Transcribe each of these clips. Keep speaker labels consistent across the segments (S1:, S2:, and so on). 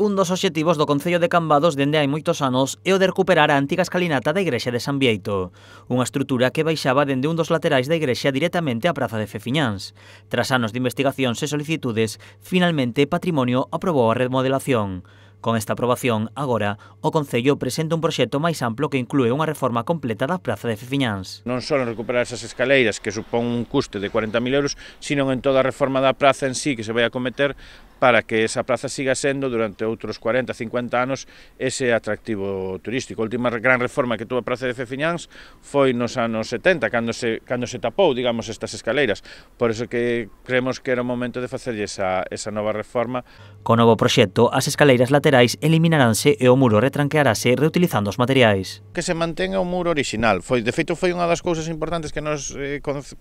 S1: Un dos obxectivos do Concello de Cambados dende hai moitos anos é o de recuperar a antiga escalinata da igrexa de San Bieito, unha estrutura que baixaba dende un dos laterais da igrexa directamente á praza de Fefiñáns. Tras anos de investigacións e solicitudes, finalmente Patrimonio aprobou a remodelación. Con esta aprobación, agora, o Concello presenta un proxecto máis amplo que inclúe unha reforma completa da praza de Fefiñáns.
S2: Non só en recuperar esas escaleiras, que supón un custe de 40.000 euros, sino en toda a reforma da praza en sí que se vai a cometer para que esa praza siga sendo durante outros 40, 50 anos ese atractivo turístico. A última gran reforma que tuvo a praza de Fefiñáns foi nos anos 70, cando se tapou, digamos, estas escaleiras. Por eso que creemos que era o momento de facerlle esa nova reforma.
S1: Co novo proxecto, as escaleiras laterais eliminaranse e o muro retranquearase reutilizando os materiais.
S2: Que se mantenga o muro orixinal. De feito, foi unha das cousas importantes que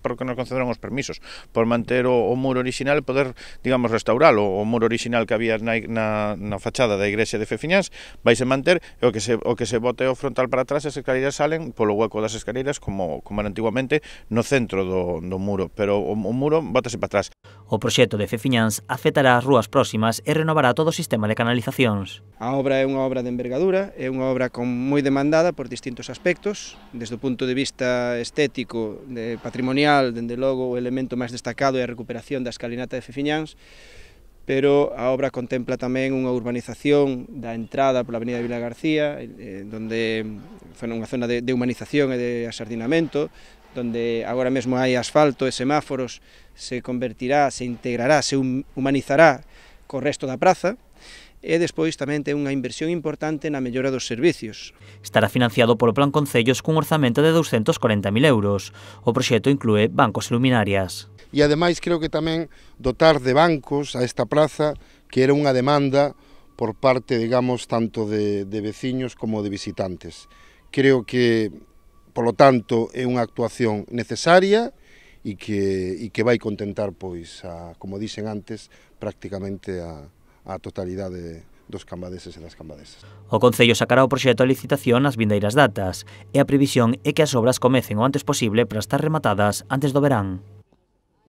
S2: porque nos concederon os permisos, por manter o muro orixinal e poder, digamos, restauralo. O muro orixinal que había na fachada da igrexa de Fefiñáns vaise manter, e o que se bote o frontal para atrás, as escaleiras salen polo hueco das escaleiras como era antiguamente no centro do muro, pero o muro bótase para atrás.
S1: O proxecto de Fefiñáns afectará as rúas próximas e renovará todo o sistema de canalizacións.
S3: A obra é unha obra de envergadura, é unha obra moi demandada por distintos aspectos, desde o punto de vista estético, patrimonial, dende logo o elemento máis destacado é a recuperación da escalinata de Fefiñáns, pero a obra contempla tamén unha urbanización da entrada pola avenida Vila García, donde foi unha zona de humanización e de asardinamento, donde agora mesmo hai asfalto e semáforos, se convertirá, se integrará, se humanizará co resto da praza, e despois tamén ten unha inversión importante na mellora dos servicios.
S1: Estará financiado polo Plan Concellos cun orzamento de 240.000 euros. O proxecto inclúe bancos e luminarias.
S4: E ademais creo que tamén dotar de bancos a esta praza, que era unha demanda por parte, digamos, tanto de veciños como de visitantes. Creo que, polo tanto, é unha actuación necesaria e que vai contentar, pois, como dixen antes, prácticamente a totalidade dos cambadeses e das cambadesas.
S1: O Concello sacará o proxecto a licitación nas vindeiras datas e a previsión é que as obras comecen o antes posible para estar rematadas antes do verán.